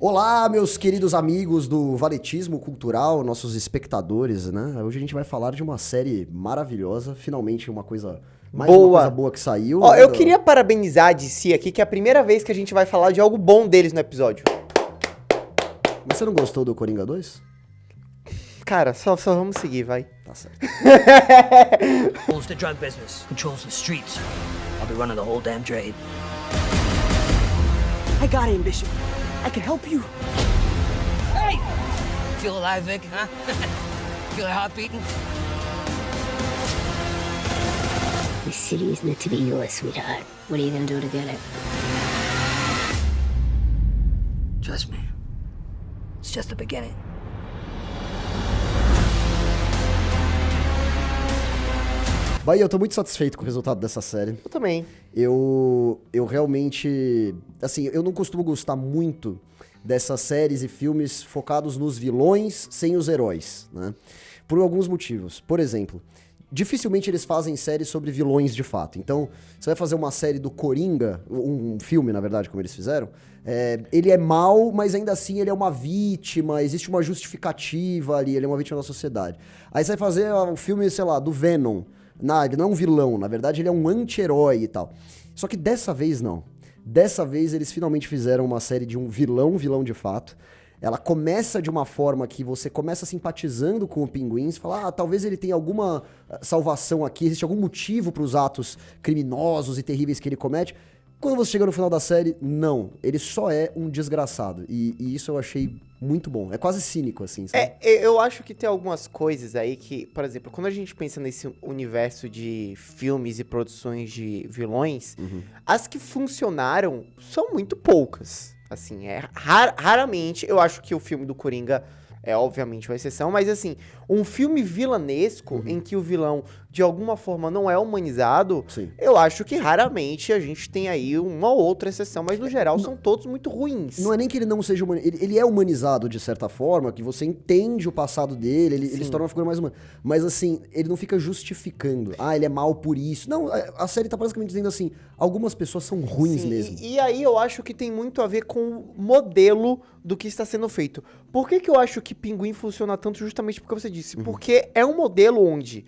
Olá, meus queridos amigos do Valetismo Cultural, nossos espectadores, né? Hoje a gente vai falar de uma série maravilhosa, finalmente uma coisa, mais uma coisa boa que saiu. Ó, né, eu queria parabenizar a DC aqui, que é a primeira vez que a gente vai falar de algo bom deles no episódio. Mas você não gostou do Coringa 2? Cara, só vamos seguir, vai. Tá certo. Controls the drug business, controls the streets. I'll be running the whole damn trade. I got ambition. I can help you. Hey! Feel alive, Vic, huh? Feel your heart beating? This city is meant to be yours, sweetheart. What are you gonna do to get it? Trust me. It's just the beginning. Bahia, eu tô muito satisfeito com o resultado dessa série. Eu também. Eu realmente... Assim, eu não costumo gostar muito dessas séries e filmes focados nos vilões sem os heróis, né? Por alguns motivos. Por exemplo, dificilmente eles fazem séries sobre vilões de fato. Então, você vai fazer uma série do Coringa, um filme, na verdade, como eles fizeram, ele é mau, mas ainda assim ele é uma vítima, existe uma justificativa ali, ele é uma vítima da sociedade. Aí você vai fazer um filme, sei lá, do Venom. Ele não é um vilão, na verdade ele é um anti-herói e tal. Só que dessa vez não. Dessa vez eles finalmente fizeram uma série de um vilão de fato. Ela começa de uma forma que você começa simpatizando com o Pinguim, você fala, talvez ele tenha alguma salvação aqui, existe algum motivo para os atos criminosos e terríveis que ele comete. Quando você chega no final da série, não. Ele só é um desgraçado. E isso eu achei muito bom. É quase cínico, assim, sabe? Eu acho que tem algumas coisas aí que, por exemplo, quando a gente pensa nesse universo de filmes e produções de vilões, as que funcionaram são muito poucas. Assim, raramente, eu acho que o filme do Coringa é obviamente uma exceção, mas assim, um filme vilanesco em que o vilão de alguma forma não é humanizado, Sim. eu acho que raramente a gente tem aí uma outra exceção, mas no geral são todos muito ruins. Não é nem que ele não seja humanizado, ele é humanizado de certa forma, que você entende o passado dele, ele se torna uma figura mais humana. Mas assim, ele não fica justificando, ele é mal por isso. Não, a série tá basicamente dizendo assim, algumas pessoas são ruins mesmo. E aí eu acho que tem muito a ver com o modelo do que está sendo feito. Por que eu acho que Pinguim funciona tanto? Justamente porque você disse. Porque é um modelo onde...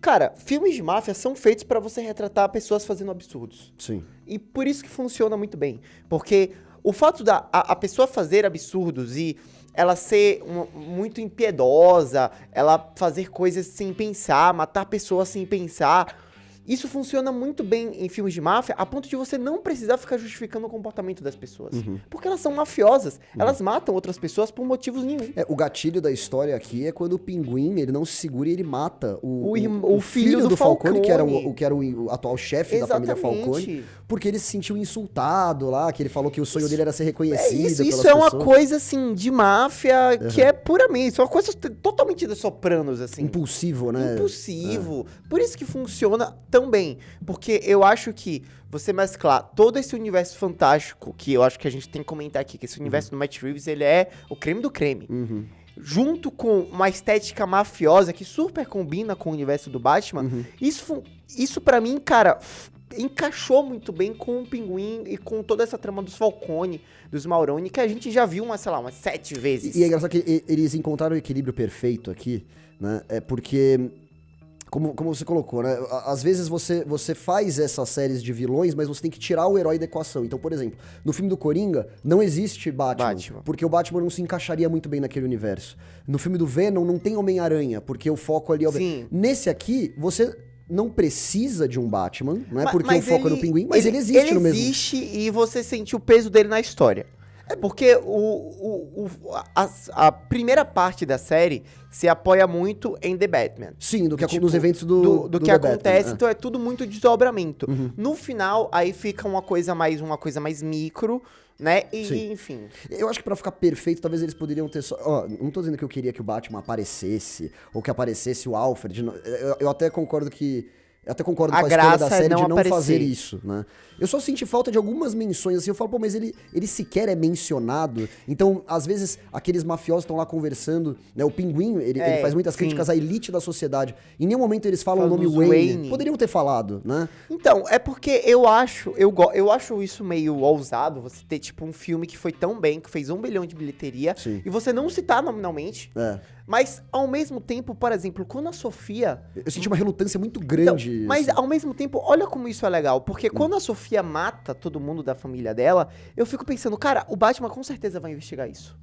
Cara, filmes de máfia são feitos pra você retratar pessoas fazendo absurdos. Sim. E por isso que funciona muito bem. Porque o fato da a pessoa fazer absurdos e ela ser muito impiedosa, ela fazer coisas sem pensar, matar pessoas sem pensar... Isso funciona muito bem em filmes de máfia, a ponto de você não precisar ficar justificando o comportamento das pessoas. Porque elas são mafiosas, elas matam outras pessoas por motivos nenhum. O gatilho da história aqui é quando o Pinguim, ele não se segura e ele mata O filho do Falcone, que era Falcone. o atual chefe da família Exatamente. Falcone, porque ele se sentiu insultado lá, que ele falou que o sonho dele era ser reconhecido pelas Isso é uma pessoas. coisa, assim, de máfia que é puramente, isso é uma coisa totalmente da Sopranos, assim. Impulsivo, né? Impulsivo. Por isso que funciona tão bem. Porque eu acho que você mesclar todo esse universo fantástico, que eu acho que a gente tem que comentar aqui, que esse universo do Matt Reeves, ele é o creme do creme. Junto com uma estética mafiosa que super combina com o universo do Batman, isso pra mim, cara, encaixou muito bem com o Pinguim e com toda essa trama dos Falcone, dos Maroni, que a gente já viu umas 7 vezes. E é engraçado que eles encontraram o equilíbrio perfeito aqui, né? Porque... Como você colocou, né? Às vezes você faz essas séries de vilões, mas você tem que tirar o herói da equação. Então, por exemplo, no filme do Coringa, não existe Batman. Porque o Batman não se encaixaria muito bem naquele universo. No filme do Venom, não tem Homem-Aranha, porque o foco ali é o... Sim. Nesse aqui, você não precisa de um Batman, né? Porque o foco é no Pinguim, mas ele existe ele no mesmo... Ele existe e você sente o peso dele na história. Porque a primeira parte da série se apoia muito em The Batman. Sim, nos eventos do que The acontece, Batman, então é tudo muito desdobramento. No final, aí fica uma coisa mais micro, né? E enfim. Eu acho que pra ficar perfeito, talvez eles poderiam ter só... não tô dizendo que eu queria que o Batman aparecesse, ou que aparecesse o Alfred. Eu até concordo que Eu até concordo A com a escolha da graça é série não de não aparecer. fazer isso, né? Eu só senti falta de algumas menções, assim, eu falo, pô, mas ele sequer é mencionado. Então, às vezes, aqueles mafiosos estão lá conversando, né? O Pinguim, ele faz muitas sim. críticas à elite da sociedade. Em nenhum momento eles falam o Fala nome dos Wayne. Wayne. Poderiam ter falado, né? Então, é porque eu acho isso meio ousado, você ter, tipo, um filme que foi tão bem, que fez 1 bilhão de bilheteria, Sim. e você não citar nominalmente, É. mas, ao mesmo tempo, por exemplo, quando a Sofia... Eu senti uma relutância muito Então, grande. mas, assim. ao mesmo tempo, olha como isso é legal, porque quando a Sofia mata todo mundo da família dela, eu fico pensando, cara, o Batman com certeza vai investigar isso.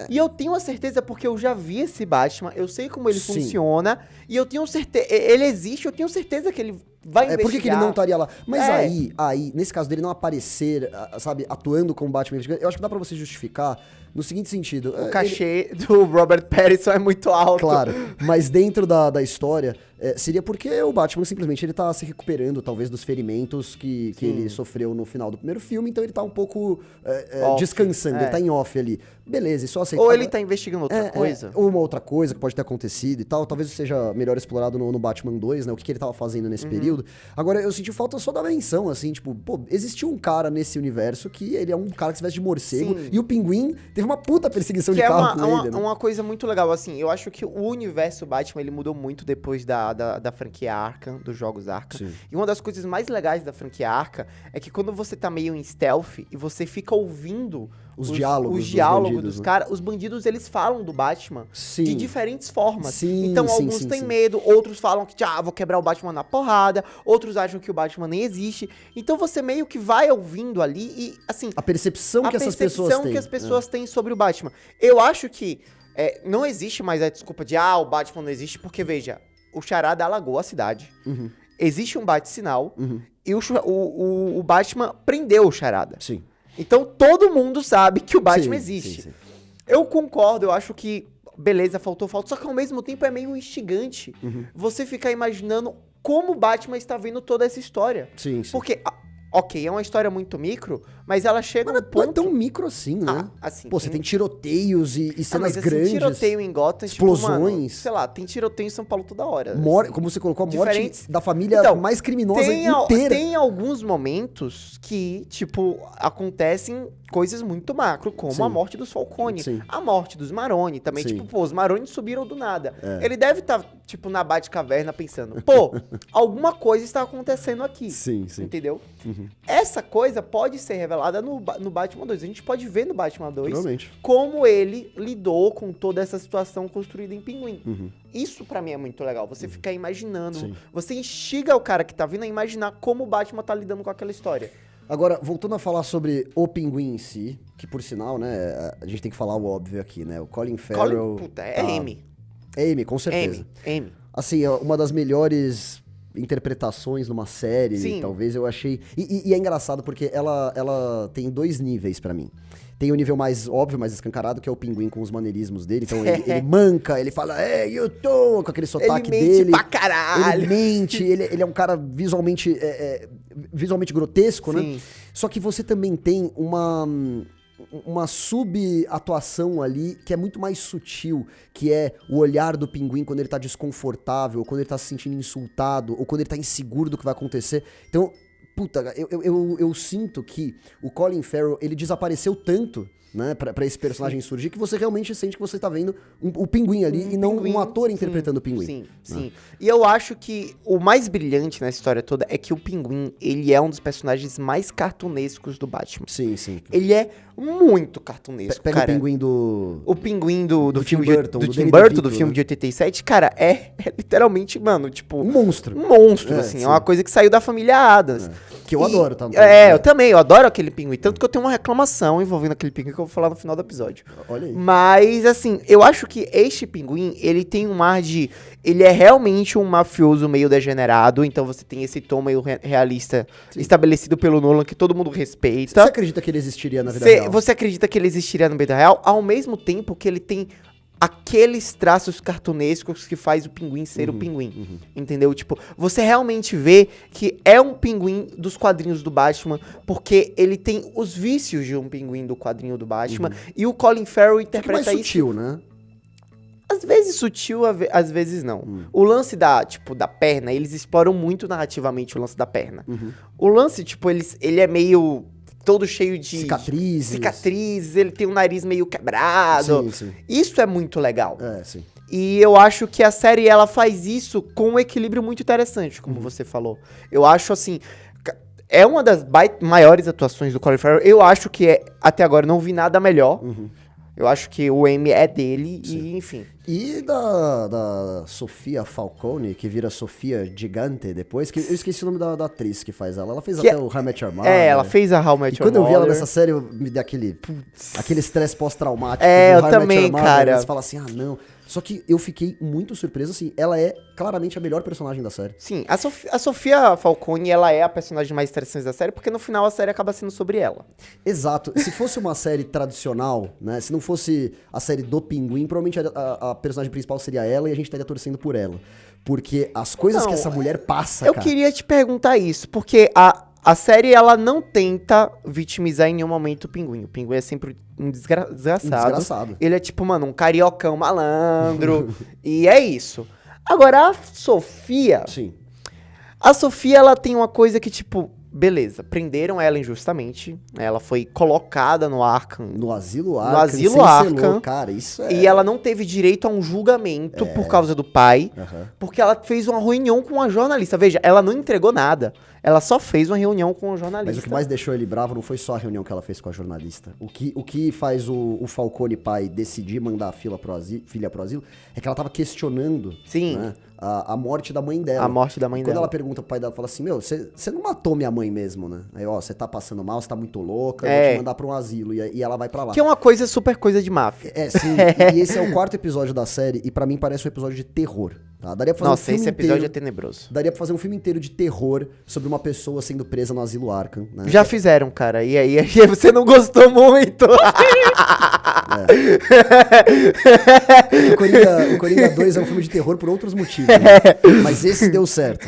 E eu tenho a certeza porque eu já vi esse Batman, eu sei como ele Sim. funciona, e eu tenho certeza, ele existe, eu tenho certeza que ele vai investigar. Por que ele não estaria lá? Mas É. aí, nesse caso dele não aparecer, sabe, atuando como Batman investigando, eu acho que dá pra você justificar no seguinte sentido. O cachê do Robert Pattinson é muito alto. Claro, mas dentro da história, seria porque o Batman simplesmente ele tá se recuperando, talvez, dos ferimentos que ele sofreu no final do primeiro filme, então ele tá um pouco descansando, ele tá em off ali. Beleza, isso eu aceito. Ou ele tá investigando outra coisa. Ou uma outra coisa que pode ter acontecido e tal, talvez seja melhor explorado no Batman 2, né, o que ele tava fazendo nesse período. Agora, eu senti falta só da menção, assim, tipo, pô, existiu um cara nesse universo que ele é um cara que se veste de morcego, Sim. e o Pinguim teve uma puta perseguição Que de é carro com ele, né? uma coisa muito legal, assim, eu acho que o universo Batman, ele mudou muito depois da franquia Arkham, dos jogos Arkham. Sim. E uma das coisas mais legais da franquia Arkham é que quando você tá meio em stealth e você fica ouvindo Os diálogos dos bandidos, dos né? caras, os bandidos, eles falam do Batman Sim. de diferentes formas. Sim, então, sim, alguns sim, têm sim. medo, outros falam que, vou quebrar o Batman na porrada, outros acham que o Batman nem existe. Então, você meio que vai ouvindo ali e, assim... A percepção que essas pessoas têm. que as pessoas têm sobre o Batman. Eu acho que não existe mais a desculpa de, o Batman não existe, porque, veja, o Charada alagou a cidade. Uhum. Existe um bate-sinal e o Batman prendeu o Charada. Sim. Então, todo mundo sabe que o Batman Sim, existe. sim, sim. Eu concordo, eu acho que, beleza, faltou. Só que, ao mesmo tempo, é meio instigante você ficar imaginando como o Batman está vendo toda essa história. Sim, sim. Porque, ok, é uma história muito micro, mas ela chega Mas num não é ponto... tão micro assim, né? assim, Pô, você tem tiroteios e cenas mas grandes. tiroteio em Gotham, explosões. tipo, mano, sei lá, tem tiroteio em São Paulo toda hora. Como você colocou, a morte Diferentes- da família Então, mais criminosa inteira. Tem alguns momentos que, tipo, acontecem coisas muito macro, como Sim. a morte dos Falcone, Sim. a morte dos Maroni também, Sim. tipo, pô, os Maroni subiram do nada. Ele deve estar, tipo, na Batcaverna pensando, pô, alguma coisa está acontecendo aqui. Sim, sim. Entendeu? Essa coisa pode ser revelada no Batman 2. A gente pode ver no Batman 2 Realmente. como ele lidou com toda essa situação construída em Pinguim. Isso pra mim é muito legal. Você ficar imaginando, Sim. você instiga o cara que tá vindo a imaginar como o Batman tá lidando com aquela história. Agora, voltando a falar sobre o Pinguim em si, que por sinal, né, a gente tem que falar o óbvio aqui, né? O Colin Farrell... Puta, é Amy. É Amy, com certeza. Amy. Assim, é uma das melhores interpretações numa série, Sim. talvez eu achei... E é engraçado porque ela tem 2 níveis pra mim. Tem o nível mais óbvio, mais escancarado, que é o Pinguim com os maneirismos dele. Então ele manca, ele fala, eu tô, com aquele sotaque Ele mente dele. pra caralho. Ele mente, ele é um cara visualmente grotesco, né? Sim. Só que você também tem uma sub-atuação ali que é muito mais sutil, que é o olhar do Pinguim quando ele tá desconfortável, ou quando ele tá se sentindo insultado, ou quando ele tá inseguro do que vai acontecer. Então, puta, eu sinto que o Colin Farrell, ele desapareceu tanto, né, pra esse personagem surgir, que você realmente sente que você tá vendo o Pinguim ali, e não Pinguim, um ator sim, interpretando o Pinguim. Sim, sim. E eu acho que o mais brilhante nessa história toda é que o Pinguim, ele é um dos personagens mais cartunescos do Batman. Sim, sim. Ele é muito cartunesco, Pega cara. o Pinguim do... O Pinguim do Do filme Tim Burton, do do Tim Danny Burton, DeVito, do filme né? de 87, cara, é literalmente, mano, tipo... Um monstro. Um monstro, É, assim. sim. É uma coisa que saiu da família Adams. Que eu adoro, tá? Eu também, eu adoro aquele pinguim. Tanto que eu tenho uma reclamação envolvendo aquele pinguim que eu vou falar no final do episódio. Olha aí. Mas, assim, eu acho que este pinguim, ele tem um ar de... Ele é realmente um mafioso meio degenerado, então você tem esse tom meio realista estabelecido pelo Nolan, que todo mundo respeita. Você acredita que ele existiria na vida real? Você acredita que ele existiria no vida real, ao mesmo tempo que ele tem aqueles traços cartunescos que faz o Pinguim ser o Pinguim, entendeu? Tipo, você realmente vê que é um Pinguim dos quadrinhos do Batman, porque ele tem os vícios de um Pinguim do quadrinho do Batman, e o Colin Farrell Fica interpreta mais isso... sutil, né? Às vezes sutil, às vezes não. O lance da perna, eles exploram muito narrativamente o lance da perna. O lance, tipo, ele é meio todo cheio de... Cicatrizes, ele tem um nariz meio quebrado. Sim, sim. Isso é muito legal. Sim. E eu acho que a série, ela faz isso com um equilíbrio muito interessante, como você falou. Eu acho, assim... É uma das maiores atuações do Colin Farrell. Eu acho que até agora não vi nada melhor. Eu acho que o Emmy é dele e, enfim. E da Sofia Falcone, que vira Sofia Gigante depois, que eu esqueci o nome da atriz que faz ela. Ela fez até o How I Met Your Mother. Ela fez a How I Met E Your quando eu vi ela Mother. nessa série, me deu aquele estresse pós-traumático. Eu do How I Met também, Your Mother. cara. Você fala assim, não. Só que eu fiquei muito surpreso, assim, ela é claramente a melhor personagem da série. Sim, a Sofia Falcone, ela é a personagem mais interessante da série, porque no final a série acaba sendo sobre ela. Exato. Se fosse uma série tradicional, né? Se não fosse a série do Pinguim, provavelmente a personagem principal seria ela e a gente estaria torcendo por ela. Porque as coisas que essa mulher passa, Eu cara... queria te perguntar isso, porque a série, ela não tenta vitimizar em nenhum momento o Pinguim. O Pinguim é sempre um desgraçado. Ele é tipo, mano, um cariocão malandro. E é isso. Agora, a Sofia... Sim. A Sofia, ela tem uma coisa que, tipo... Beleza, prenderam ela injustamente. Ela foi colocada no Arkham. No Asilo Arkham. Asilo Arkham. Cara, isso é... E ela não teve direito a um julgamento por causa do pai. Porque ela fez uma reunião com uma jornalista. Veja, ela não entregou nada. Ela só fez uma reunião com o jornalista. Mas o que mais deixou ele bravo não foi só a reunião que ela fez com a jornalista. O que faz o Falcone pai decidir mandar a filha pro asilo é que ela tava questionando, Sim. Né, a morte da mãe dela. A morte da mãe Quando dela. ela pergunta pro pai dela, fala assim, você não matou minha mãe mesmo, né? Aí, você tá passando mal, você tá muito louca, eu vou te mandar pra um asilo. E ela vai pra lá. Que é uma coisa super coisa de máfia. Sim. E esse é o 4º episódio da série, e pra mim parece um episódio de terror. Tá? Daria pra fazer Nossa, um filme esse episódio inteiro, é tenebroso. Daria pra fazer um filme inteiro de terror sobre uma pessoa sendo presa no Asilo Arkham, né? Já fizeram, cara. E aí você não gostou muito. O Coringa 2 é um filme de terror por outros motivos, né? Mas esse deu certo,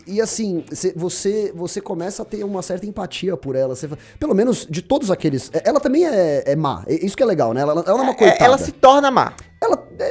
e assim, você começa a ter uma certa empatia por ela. Pelo menos de todos aqueles... Ela também é má, isso que é legal, né? Ela não é uma coitada. Ela se torna má.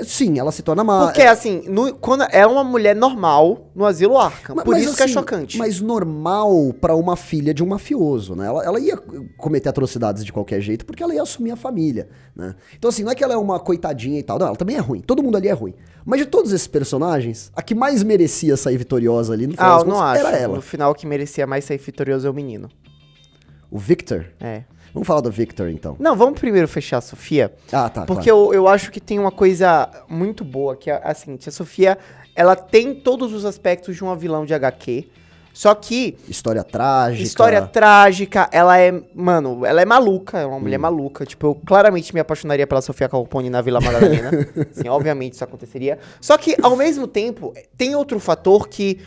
Sim, ela se torna má. Porque, assim, quando é uma mulher normal no Asilo Arkham. Por isso que é assim, chocante. Mas normal pra uma filha de um mafioso, né? Ela ia cometer atrocidades de qualquer jeito porque ela ia assumir a família, né? Então, assim, não é que ela é uma coitadinha e tal. Não, ela também é ruim. Todo mundo ali é ruim. Mas de todos esses personagens, a que mais merecia sair vitoriosa ali, no final das eu não contas, acho. era ela. No final, o que merecia mais sair vitorioso é o menino. O Victor? É. Vamos falar do Victor, então. Não, vamos primeiro fechar a Sofia. Tá. Porque eu acho que tem uma coisa muito boa, que é a seguinte. A Sofia, ela tem todos os aspectos de uma vilã de HQ. Só que... História trágica. Ela é... Mano, ela é maluca. É uma mulher maluca. Tipo, eu claramente me apaixonaria pela Sofia Falcone na Vila Madalena. Sim, obviamente isso aconteceria. Só que, ao mesmo tempo, tem outro fator que...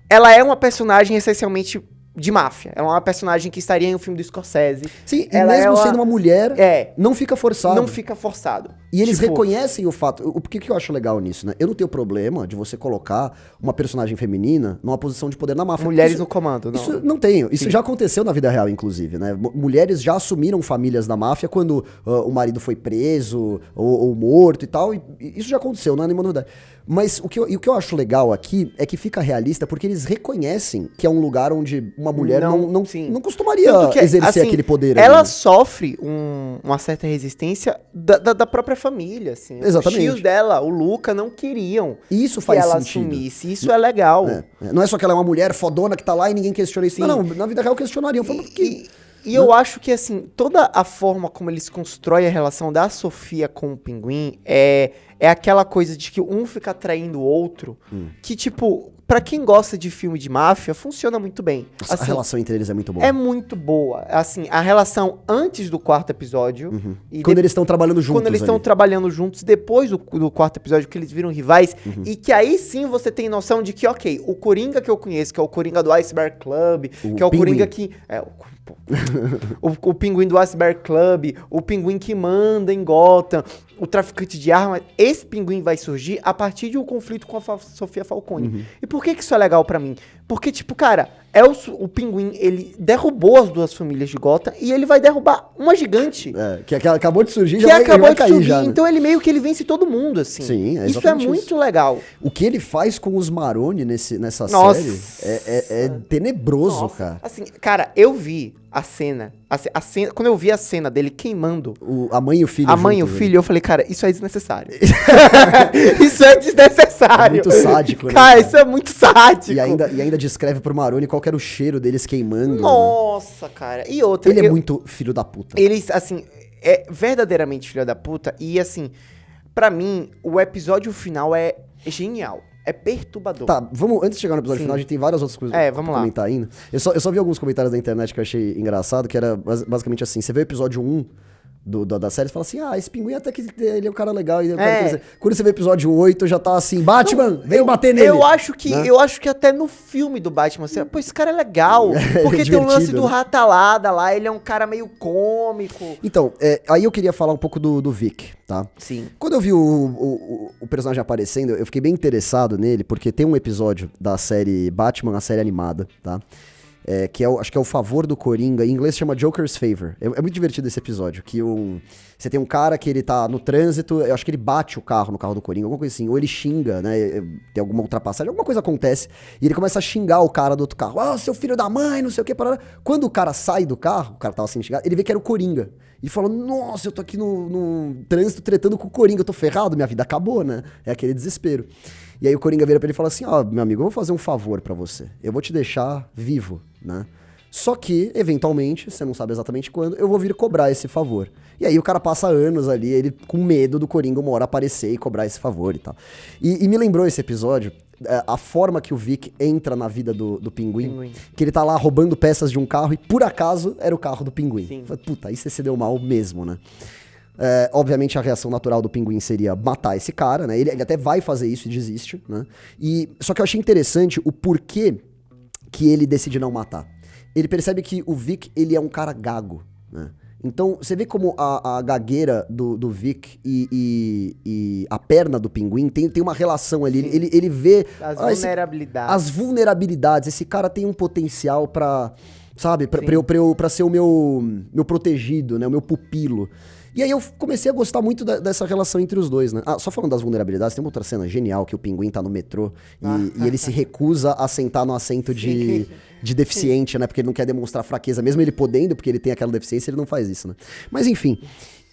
Ela é uma personagem essencialmente... de máfia. Ela é uma personagem que estaria em um filme do Scorsese. Sim, e mesmo sendo uma mulher, não fica forçado. Não fica forçado. E eles reconhecem o fato... O que eu acho legal nisso, né? Eu não tenho problema de você colocar uma personagem feminina numa posição de poder na máfia. Mulheres no comando, não. Isso não tenho. Isso já aconteceu na vida real, inclusive, né? Mulheres já assumiram famílias da máfia quando o marido foi preso ou morto e tal. E isso já aconteceu, não é nenhuma novidade. Mas o que eu acho legal aqui é que fica realista porque eles reconhecem que é um lugar onde uma mulher não costumaria exercer aquele poder. Ela ali. sofre uma certa resistência da própria família, assim. Exatamente. Os tios dela, o Luca, não queriam E isso faz que ela sentido. assumisse. Isso é legal. Não é só que ela é uma mulher fodona que tá lá e ninguém questiona isso. Não, na vida real questionariam. E eu acho que, assim, toda a forma como eles constroem a relação da Sofia com o Pinguim é aquela coisa de que um fica atraindo o outro, que, tipo, pra quem gosta de filme de máfia, funciona muito bem. A Assim, relação entre eles é muito boa. é muito boa. Assim, a relação antes do 4º episódio. E Quando eles estão trabalhando juntos. quando eles estão ali. trabalhando juntos, depois do 4º episódio, que eles viram rivais. E que aí sim você tem noção de que, ok, o Coringa que eu conheço, que é o Coringa do Iceberg Club, que é o Pinguim. Coringa que... o Pinguim do Iceberg Club, o Pinguim que manda em Gotham, o traficante de armas, esse Pinguim vai surgir a partir de um conflito com a Sofia Falcone. E por que isso é legal pra mim? Porque, tipo, cara, o Pinguim, ele derrubou as duas famílias de Gotham e ele vai derrubar uma gigante. Que acabou de surgir, Que já acabou vai de cair subir, já, né? então ele meio que ele vence todo mundo, assim. Sim, é isso é exatamente muito isso. legal. O que ele faz com os Maroni nessa Nossa. série é tenebroso, Nossa, cara. assim, cara, eu vi a cena, quando eu vi a cena dele queimando A mãe e o filho a mãe e o juntos, filho, eu falei, cara, isso é desnecessário. Isso é desnecessário. É muito sádico, né, Cara, cara? isso é muito sádico. E ainda descreve pro Maroni qual que era o cheiro deles queimando. né? Nossa, cara. E outra, Ele é muito filho da puta. eles, assim, é verdadeiramente filho da puta. E, assim, pra mim, o episódio final é genial. É perturbador. Tá, antes de chegar no episódio Sim. final, a gente tem várias outras coisas É, pra vamos lá. comentar ainda. Eu só vi alguns comentários da internet que eu achei engraçado, que era basicamente assim, você vê o episódio 1 da série, você fala assim, esse pinguim até que ele é um cara legal. Quando você vê o episódio 8, já tá assim, Batman, vem bater nele. Eu acho que, né? eu acho que até no filme do Batman, você, pô, esse cara é legal. Porque tem o lance divertido, do né? Ratalada lá, ele é um cara meio cômico. Então, aí eu queria falar um pouco do Vic, tá? Sim. Quando eu vi o personagem aparecendo, eu fiquei bem interessado nele, porque tem um episódio da série Batman, a série animada, tá? Acho que é o favor do Coringa, em inglês chama Joker's Favor. É muito divertido esse episódio, que você tem um cara que ele tá no trânsito, eu acho que ele bate no carro do Coringa, alguma coisa assim, ou ele xinga, né, tem alguma ultrapassagem, alguma coisa acontece, e ele começa a xingar o cara do outro carro, seu filho da mãe, não sei o que, parada. Quando o cara sai do carro, o cara tava sendo xingado, ele vê que era o Coringa. E falou, nossa, eu tô aqui no trânsito tretando com o Coringa, eu tô ferrado, minha vida acabou, né? É aquele desespero. E aí o Coringa vira pra ele e fala assim, meu amigo, eu vou fazer um favor pra você. Eu vou te deixar vivo, né? Só que, eventualmente, você não sabe exatamente quando, eu vou vir cobrar esse favor. E aí o cara passa anos ali, ele com medo do Coringa uma hora aparecer e cobrar esse favor e tal. E me lembrou esse episódio, a forma que o Vic entra na vida do Pinguim, que ele tá lá roubando peças de um carro e por acaso era o carro do Pinguim. Sim. Puta, aí você se deu mal mesmo, né? Obviamente a reação natural do Pinguim seria matar esse cara, né? Ele até vai fazer isso e desiste, né? Só que eu achei interessante o porquê que ele decide não matar. Ele percebe que o Vic, ele é um cara gago, né? Então, você vê como a gagueira do Vic e a perna do Pinguim tem uma relação ali. Ele vê As vulnerabilidades. as vulnerabilidades. Esse cara tem um potencial pra, sabe, pra ser o meu protegido, né? O meu pupilo. E aí eu comecei a gostar muito dessa relação entre os dois, né? Só falando das vulnerabilidades, tem uma outra cena genial que o Pinguim tá no metrô e ele se recusa a sentar no assento de deficiente, né? Porque ele não quer demonstrar fraqueza, mesmo ele podendo, porque ele tem aquela deficiência, ele não faz isso, né? Mas enfim.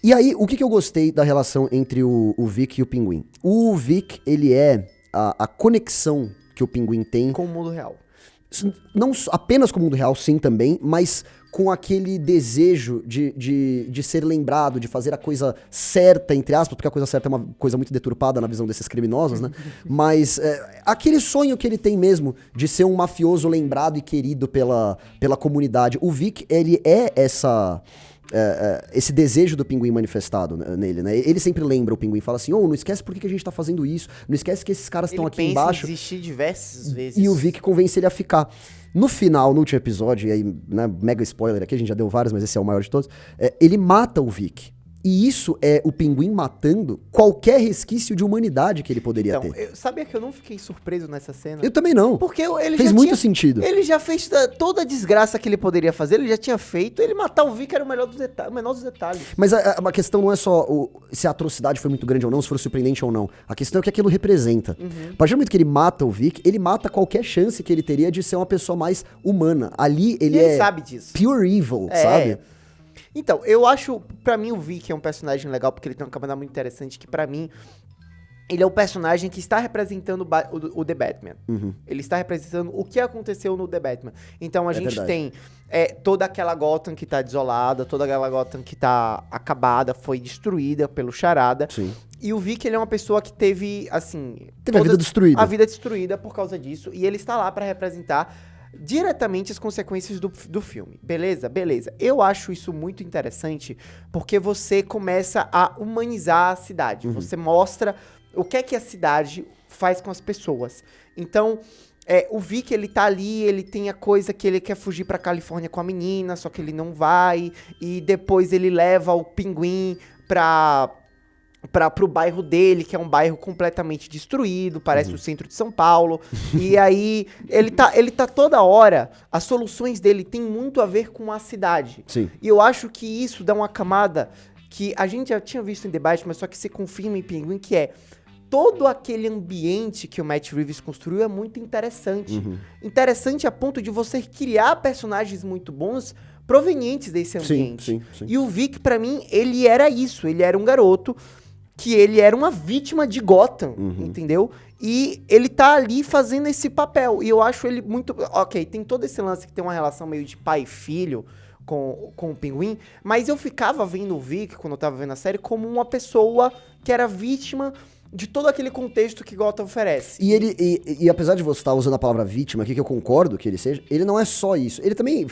E aí, o que eu gostei da relação entre o Vic e o Pinguim? O Vic, ele é a conexão que o Pinguim tem Com o mundo real. não apenas com o mundo real, sim, também, mas com aquele desejo de ser lembrado, de fazer a coisa certa, entre aspas, porque a coisa certa é uma coisa muito deturpada na visão desses criminosos, né? Mas aquele sonho que ele tem mesmo de ser um mafioso lembrado e querido pela comunidade. O Vic, ele é esse desejo do Pinguim manifestado nele, né? Ele sempre lembra o Pinguim, fala assim, não esquece por que a gente tá fazendo isso, não esquece que esses caras estão aqui embaixo. Ele desistir diversas vezes. E o Vic convence ele a ficar. No final, no último episódio, e aí, né, mega spoiler aqui, a gente já deu vários, mas esse é o maior de todos, ele mata o Vic. E isso é o Pinguim matando qualquer resquício de humanidade que ele poderia ter. Sabia que eu não fiquei surpreso nessa cena? Eu também não. Porque ele Fez já muito tinha, sentido. Ele já fez toda a desgraça que ele poderia fazer, ele já tinha feito. Ele matar o Vic era o menor dos detalhes. Mas a questão não é só se a atrocidade foi muito grande ou não, se foi surpreendente ou não. A questão é o que aquilo representa. A partir do momento que ele mata o Vic, ele mata qualquer chance que ele teria de ser uma pessoa mais humana. Ali ele sabe disso. Pure evil, sabe? Então, eu acho, pra mim, o Vic é um personagem legal, porque ele tem uma camada muito interessante, que pra mim, ele é o personagem que está representando o The Batman. Ele está representando o que aconteceu no The Batman. Então, a gente verdade. tem toda aquela Gotham que tá desolada, toda aquela Gotham que tá acabada, foi destruída pelo Charada. Sim. E o Vic, ele é uma pessoa que teve, assim... Teve a vida destruída. A vida destruída por causa disso, e ele está lá pra representar diretamente as consequências do filme. Beleza? Beleza. Eu acho isso muito interessante porque você começa a humanizar a cidade. Você mostra o que é que a cidade faz com as pessoas. Então, o Vic, ele tá ali, ele tem a coisa que ele quer fugir pra Califórnia com a menina, só que ele não vai. E depois ele leva o Pinguim pra pro bairro dele, que é um bairro completamente destruído, parece o centro de São Paulo. E aí, ele tá toda hora, as soluções dele tem muito a ver com a cidade. Sim. E eu acho que isso dá uma camada que a gente já tinha visto em debate, mas só que se confirma em Pinguim, que é todo aquele ambiente que o Matt Reeves construiu é muito interessante. Interessante a ponto de você criar personagens muito bons provenientes desse ambiente. Sim. E o Vic, pra mim, ele era isso. Ele era um garoto que ele era uma vítima de Gotham, entendeu? E ele tá ali fazendo esse papel. E eu acho ele muito... Ok, tem todo esse lance que tem uma relação meio de pai e filho com o Pinguim, mas eu ficava vendo o Vic, quando eu tava vendo a série, como uma pessoa que era vítima de todo aquele contexto que Gotham oferece. E apesar de você estar usando a palavra vítima aqui, que eu concordo que ele seja, ele não é só isso. Ele também,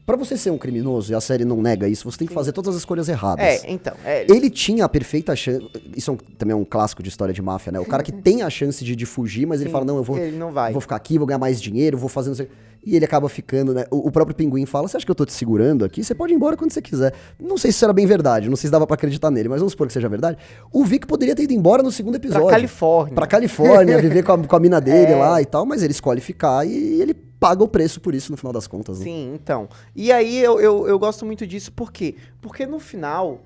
pra você ser um criminoso, e a série não nega isso, você tem que fazer todas as escolhas erradas. Então. Ele tinha a perfeita chance, isso também é um clássico de história de máfia, né? O cara que tem a chance de fugir, mas ele fala, não, ele não vai. vou ficar aqui, vou ganhar mais dinheiro, vou fazer não sei... E ele acaba ficando, né? O próprio Pinguim fala, você acha que eu tô te segurando aqui? Você pode ir embora quando você quiser. Não sei se isso era bem verdade, não sei se dava pra acreditar nele, mas vamos supor que seja verdade. O Vic poderia ter ido embora no segundo episódio. Pra Califórnia, viver com a mina dele lá e tal, mas ele escolhe ficar e ele paga o preço por isso no final das contas, né? Sim, então. E aí eu gosto muito disso, por quê? Porque no final,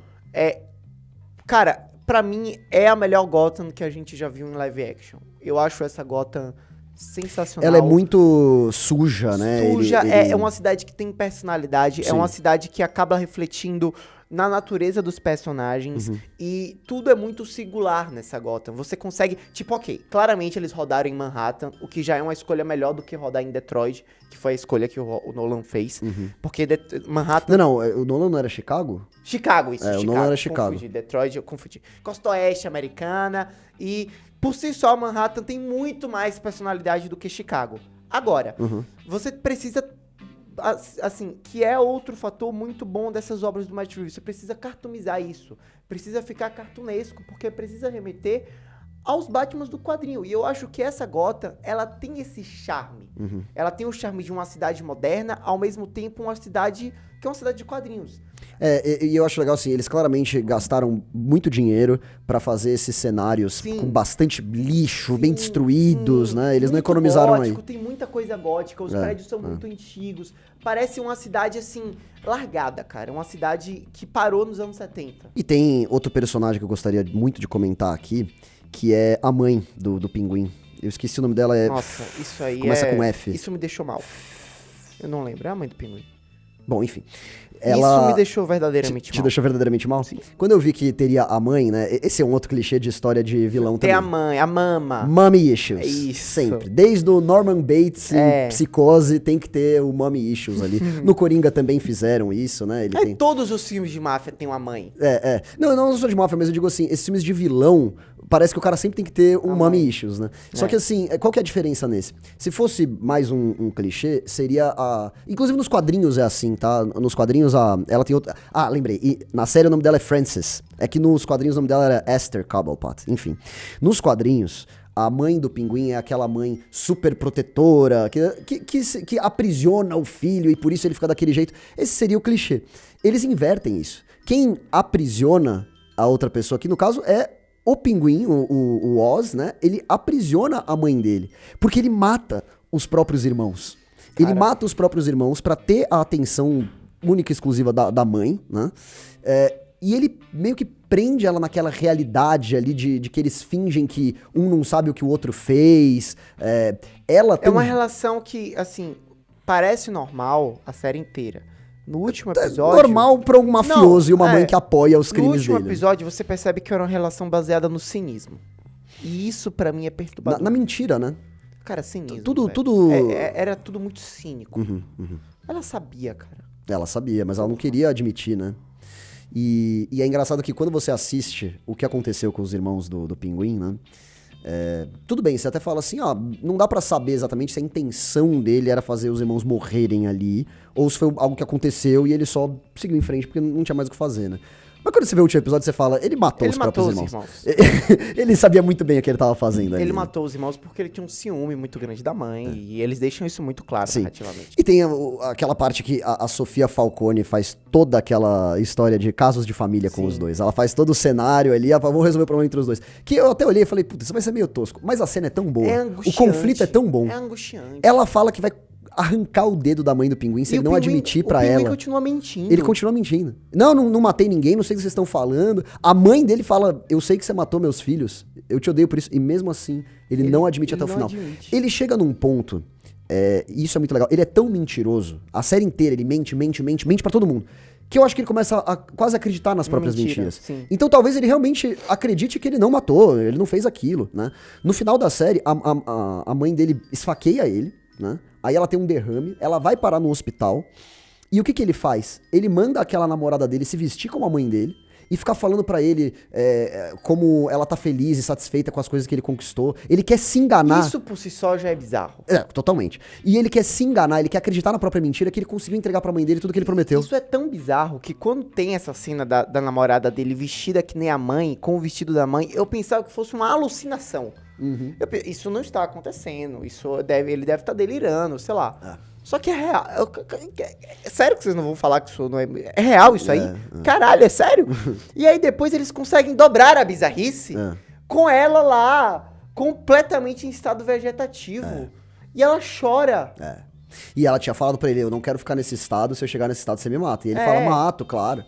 cara, pra mim é a melhor Gotham que a gente já viu em live action. Eu acho essa Gotham sensacional. Ela é muito suja, né? Suja, é uma cidade que tem personalidade, Sim. é uma cidade que acaba refletindo na natureza dos personagens e tudo é muito singular nessa Gotham. Você consegue, tipo, ok, claramente eles rodaram em Manhattan, o que já é uma escolha melhor do que rodar em Detroit, que foi a escolha que o Nolan fez, porque Manhattan... Não, o Nolan não era Chicago? Chicago, isso, o Nolan era Chicago. Confundi, Detroit, eu confundi. Costa Oeste americana e, por si só, Manhattan tem muito mais personalidade do que Chicago. Agora, você precisa... Assim, que é outro fator muito bom dessas obras do Matt Reeves. Você precisa cartoonizar isso. Precisa ficar cartunesco, porque precisa remeter aos Batmans do quadrinho. E eu acho que essa Gotham, ela tem esse charme. Ela tem o charme de uma cidade moderna, ao mesmo tempo uma cidade que é uma cidade de quadrinhos. E eu acho legal assim, eles claramente gastaram muito dinheiro pra fazer esses cenários com bastante lixo, bem destruídos, né? Eles não economizaram gótico, aí. Tem muita coisa gótica, os prédios são muito antigos. Parece uma cidade, assim, largada, cara. Uma cidade que parou nos anos 70. E tem outro personagem que eu gostaria muito de comentar aqui, que é a mãe do Pinguim. Eu esqueci o nome dela, Nossa, isso aí começa com F. Isso me deixou mal. Eu não lembro. É a mãe do Pinguim. Bom, enfim. Isso me deixou verdadeiramente Te mal. deixou verdadeiramente mal? Sim. Quando eu vi que teria a mãe, né? Esse é um outro clichê de história de vilão Tem também. a mãe, a mama. Mommy issues. É isso. Sempre. Desde o Norman Bates em Psicose, tem que ter o mommy issues ali. No Coringa também fizeram isso, né? Ele tem... Todos os filmes de máfia têm uma mãe. Não sou de máfia, mas eu digo assim, esses filmes de vilão, parece que o cara sempre tem que ter um mommy issues, né? Só que assim, qual que é a diferença nesse? Se fosse mais um clichê, seria a... Inclusive nos quadrinhos é assim, tá? Nos quadrinhos ela tem outra... Ah, lembrei. E na série o nome dela é Frances. É que nos quadrinhos o nome dela era Esther Cobblepot. Enfim. Nos quadrinhos, a mãe do Pinguim é aquela mãe super protetora, que aprisiona o filho e por isso ele fica daquele jeito. Esse seria o clichê. Eles invertem isso. Quem aprisiona a outra pessoa, que no caso é o Pinguim, o Oz, né? Ele aprisiona a mãe dele. Porque ele mata os próprios irmãos. Ele mata os próprios irmãos pra ter a atenção única e exclusiva da mãe, né? E ele meio que prende ela naquela realidade ali de que eles fingem que um não sabe o que o outro fez. Ela tem... É uma relação que, assim, parece normal a série inteira. No último episódio... Normal pra um mafioso e uma mãe que apoia os crimes dele. No último episódio, você percebe que era uma relação baseada no cinismo. E isso, pra mim, é perturbador. Na mentira, né? Cara, cinismo. Tudo... Era tudo muito cínico. Ela sabia, cara. Ela sabia, mas ela não queria admitir, né? E é engraçado que quando você assiste o que aconteceu com os irmãos do Pinguim, né? Tudo bem, você até fala assim, não dá pra saber exatamente se a intenção dele era fazer os irmãos morrerem ali, ou se foi algo que aconteceu e ele só seguiu em frente porque não tinha mais o que fazer, né? Mas quando você vê o último episódio, você fala, ele matou os próprios irmãos. Ele sabia muito bem o que ele tava fazendo ali. Ele matou os irmãos porque ele tinha um ciúme muito grande da mãe. E eles deixam isso muito claro narrativamente. E tem aquela parte que a Sofia Falcone faz toda aquela história de casos de família com os dois. Ela faz todo o cenário ali, vamos resolver o problema entre os dois. Que eu até olhei e falei, puta, isso vai ser meio tosco. Mas a cena é tão boa. É angustiante. O conflito é tão bom. É angustiante. Ela fala que vai arrancar o dedo da mãe do pinguim se ele não admitir pra ela. O pinguim continua mentindo. Ele continua mentindo. Não matei ninguém, não sei o que vocês estão falando. A mãe dele fala, eu sei que você matou meus filhos, eu te odeio por isso. E mesmo assim, ele não admite até o final. Ele chega num ponto, isso é muito legal, ele é tão mentiroso, a série inteira ele mente pra todo mundo, que eu acho que ele começa a quase acreditar nas próprias mentiras. Sim. Então talvez ele realmente acredite que ele não matou, ele não fez aquilo, né? No final da série, a mãe dele esfaqueia ele, né? Aí ela tem um derrame, ela vai parar no hospital, e o que ele faz? Ele manda aquela namorada dele se vestir como a mãe dele, e ficar falando pra ele como ela tá feliz e satisfeita com as coisas que ele conquistou. Ele quer se enganar. Isso por si só já é bizarro. Totalmente. E ele quer se enganar, ele quer acreditar na própria mentira que ele conseguiu entregar pra mãe dele tudo que ele prometeu. Isso é tão bizarro que quando tem essa cena da namorada dele vestida que nem a mãe, com o vestido da mãe, eu pensava que fosse uma alucinação. Isso não está acontecendo, ele deve estar delirando, sei lá. Só que é real. É sério que vocês não vão falar que isso não é... É real isso aí? Caralho, é sério? E aí depois eles conseguem dobrar a bizarrice com ela lá, completamente em estado vegetativo. E ela chora. E ela tinha falado pra ele, eu não quero ficar nesse estado, se eu chegar nesse estado você me mata. E ele fala, mato, claro.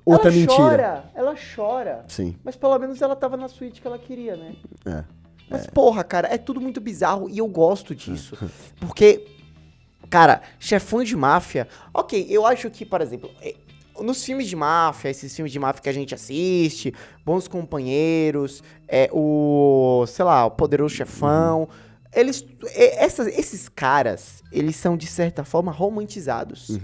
Outra mentira. Ela chora. Sim. Mas pelo menos ela tava na suíte que ela queria, né? Mas porra, cara, é tudo muito bizarro e eu gosto disso. Porque... Cara, chefões de máfia... Ok, eu acho que, por exemplo, nos filmes de máfia, esses filmes de máfia que a gente assiste, Bons Companheiros, o Poderoso Chefão... Esses caras, eles são, de certa forma, romantizados.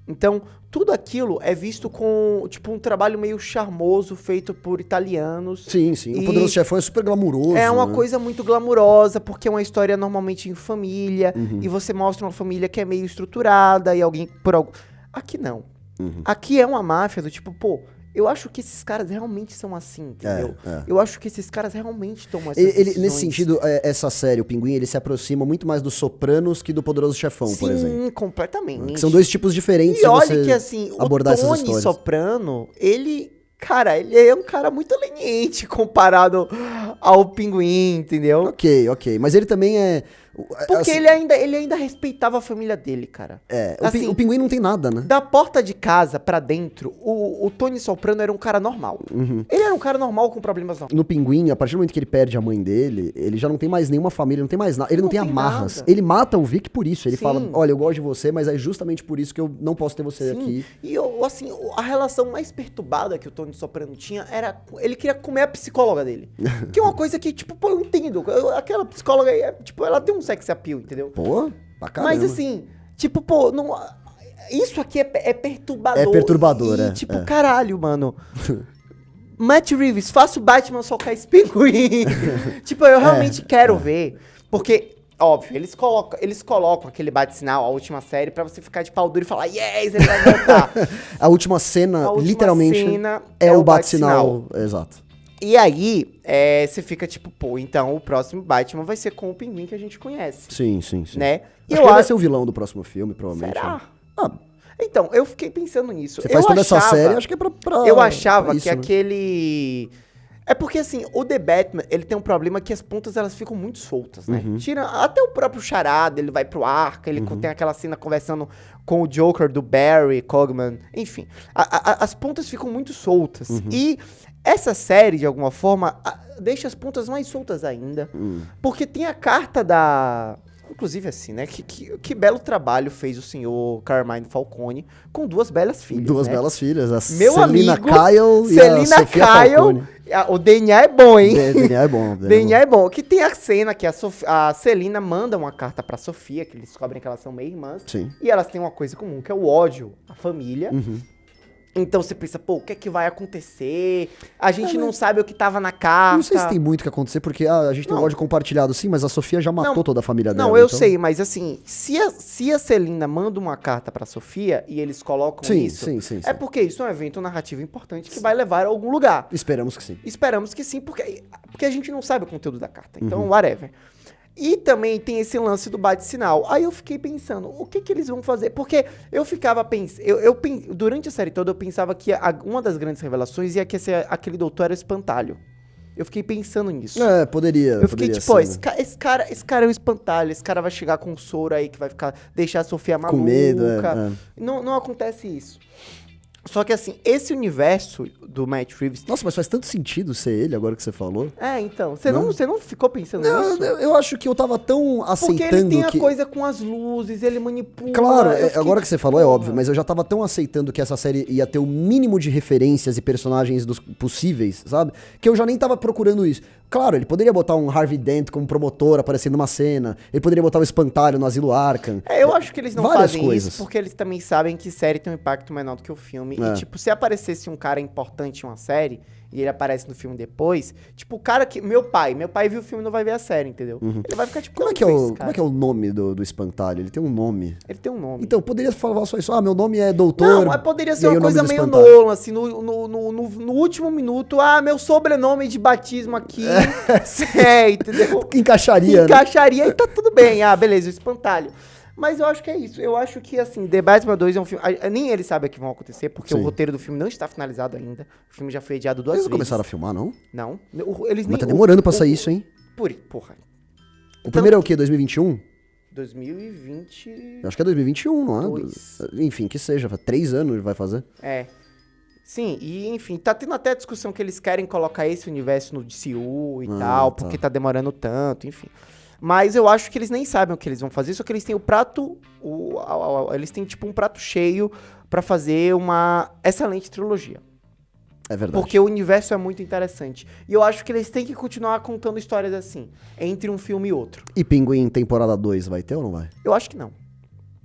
Então, tudo aquilo é visto com, tipo, um trabalho meio charmoso, feito por italianos. Sim. O Poderoso Chefão é super glamuroso. É uma coisa muito glamurosa, porque é uma história normalmente em família, e você mostra uma família que é meio estruturada, e alguém, por algo... Aqui não. Aqui é uma máfia do tipo, eu acho que esses caras realmente são assim, entendeu? Eu acho que esses caras realmente tomam essas decisões. Nesse sentido, essa série, o Pinguim, ele se aproxima muito mais dos Sopranos que do Poderoso Chefão, por exemplo. Sim, completamente. Que são dois tipos diferentes de você que, assim, abordar essas histórias. O Tony Soprano, ele é um cara muito leniente comparado ao Pinguim, entendeu? Ok. Mas ele também é... Porque assim, ele ainda respeitava a família dele, cara. Assim, o Pinguim não tem nada, né? Da porta de casa pra dentro, o Tony Soprano era um cara normal. Ele era um cara normal com problemas normais. No Pinguim, a partir do momento que ele perde a mãe dele, ele já não tem mais nenhuma família, não tem mais nada. Ele não tem amarras. Nada. Ele mata o Vic por isso. Ele fala, olha, eu gosto de você, mas é justamente por isso que eu não posso ter você aqui. E assim, a relação mais perturbada que o Tony Soprano tinha era... Ele queria comer a psicóloga dele. Que é uma coisa que, tipo, eu entendo. Aquela psicóloga aí, tipo, ela tem um sex appeal, entendeu? Pra caramba. Mas assim, tipo, não... Isso aqui é perturbador. É perturbador, tipo, caralho, mano. Matt Reeves, faça o Batman socar esse pinguim. Tipo, eu realmente quero ver. Porque, óbvio, eles colocam aquele bate-sinal, a última série, pra você ficar de pau duro e falar, yes, ele vai voltar. A última cena, literalmente, é o bate-sinal. Exato. E aí, você fica tipo, então o próximo Batman vai ser com o Pinguim que a gente conhece. Sim. Né? E ele vai ser o vilão do próximo filme, provavelmente. Será? Então, eu fiquei pensando nisso. Você faz toda essa série, acho que é pra eu achava isso, que aquele... É porque, assim, o The Batman, ele tem um problema que as pontas, elas ficam muito soltas, né? Tira até o próprio Charada, ele vai pro Arca, ele tem aquela cena conversando com o Joker do Barry Cogman. Enfim, as pontas ficam muito soltas. E essa série, de alguma forma, deixa as pontas mais soltas ainda. Porque tem a carta da... Inclusive, assim, né? Que belo trabalho fez o senhor Carmine Falcone com duas belas filhas. Duas né? belas filhas, a Meu Celina amigo, Kyle e a Sofia Falcone. O DNA é bom, hein? DNA é bom. DNA é bom. Que tem a cena que a Celina manda uma carta pra Sofia, que eles descobrem que elas são meio irmãs. Sim. E elas têm uma coisa comum, que é o ódio à família. Então você pensa, pô, o que é que vai acontecer? A gente não sabe o que tava na carta. Não sei se tem muito o que acontecer, porque a gente tem um Não. ódio compartilhado sim, mas a Sofia já matou Não. toda a família dela. Não, eu então- sei, mas assim, se a Celina manda uma carta pra Sofia e eles colocam Sim, isso, sim. é porque isso é um evento narrativo importante que vai levar a algum lugar. Esperamos que sim. Esperamos que sim, porque a gente não sabe o conteúdo da carta. Uhum. Então, whatever. E também tem esse lance do bate-sinal. Aí eu fiquei pensando, o que que eles vão fazer? Porque eu ficava pensando... durante a série toda, eu pensava que uma das grandes revelações ia que aquele doutor era o Espantalho. Eu fiquei pensando nisso. É, poderia. Eu fiquei poderia tipo, ó, ser, esse, né? esse cara é o Espantalho. Esse cara vai chegar com um soro aí que vai deixar a Sofia maluca. Com medo, Não acontece isso. Só que assim, esse universo do Matt Reeves... Nossa, mas faz tanto sentido ser ele agora que você falou. então, você não ficou pensando Não, nisso? eu acho que eu tava tão aceitando Porque ele tem que... a coisa com as luzes, ele manipula... Claro, eu fiquei agora que você falou é porra. óbvio, mas eu já tava tão aceitando que essa série ia ter o mínimo de referências e personagens dos possíveis, sabe? Que eu já nem tava procurando isso. Claro, ele poderia botar um Harvey Dent como promotor aparecendo numa cena, ele poderia botar o Espantalho no Asilo Arkham. Eu acho que eles não Várias fazem coisas. isso porque eles também sabem que série tem um impacto menor do que o filme. É. E, tipo, se aparecesse um cara importante em uma série e ele aparece no filme depois, tipo, o cara que... Meu pai viu o filme e não vai ver a série, entendeu? Ele vai ficar tipo... Como é, "Não, que é foi o, esse como é que é o nome do Espantalho? Ele tem um nome. Ele tem um nome. Então, poderia falar só isso. Ah, meu nome é Doutor... Não, mas poderia e ser aí uma o nome coisa do meio Espantalho. Nolan, assim, no último minuto, meu sobrenome de batismo aqui, entendeu? Encaixaria, né? Encaixaria e tá tudo bem, beleza, o Espantalho. Mas eu acho que é isso, eu acho que, assim, The Batman 2 é um filme, nem ele sabe o que vai acontecer, porque Sim. o roteiro do filme não está finalizado ainda, o filme já foi adiado 2 Eles vezes. não começaram a filmar, não? Não, eles Mas tá demorando pra sair isso, hein? Porra, O primeiro é o quê? 2021? 2020... Eu acho que é 2021, não é? Dois. Enfim, que seja. 3 anos ele vai fazer. Sim, e enfim, tá tendo até discussão que eles querem colocar esse universo no DCU e tal, porque tá demorando tanto, enfim. Mas eu acho que eles nem sabem o que eles vão fazer, só que eles têm o prato, eles têm tipo um prato cheio pra fazer uma excelente trilogia. É verdade. Porque o universo é muito interessante. E eu acho que eles têm que continuar contando histórias assim, entre um filme e outro. E Pinguim temporada 2 vai ter ou não vai? Eu acho que não.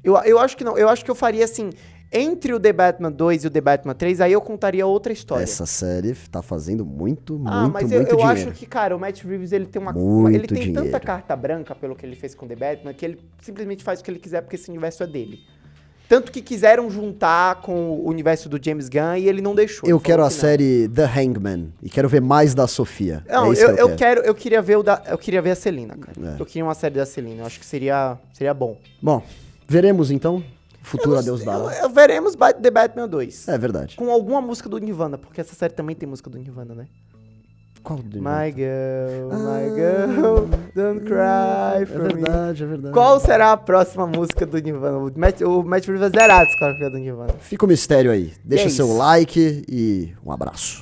Eu acho que não. Eu acho que eu faria assim, entre o The Batman 2 e o The Batman 3, aí eu contaria outra história. Essa série tá fazendo muito Mas eu dinheiro. acho que, cara, o Matt Reeves, ele tem Muito ele tem tanta dinheiro. carta branca pelo que ele fez com The Batman, que ele simplesmente faz o que ele quiser porque esse universo é dele. Tanto que quiseram juntar com o universo do James Gunn e ele não deixou. Eu Ele quero falou a que não. série The Hangman e quero ver mais da Sofia. Não, é isso que eu quero. eu queria ver eu queria ver a Celina, cara. É. Eu queria uma série da Celina, eu acho que seria bom. Bom, veremos então. Futuro a Deus dará. Veremos The Batman 2. É verdade. Com alguma música do Nirvana, porque essa série também tem música do Nirvana, né? Qual do My girl, don't cry É for me. verdade, é verdade. Qual será a próxima música do Nirvana? O Matt Reeves é zerado com a do Nirvana. Fica o mistério aí. Deixa É seu isso. like e um abraço.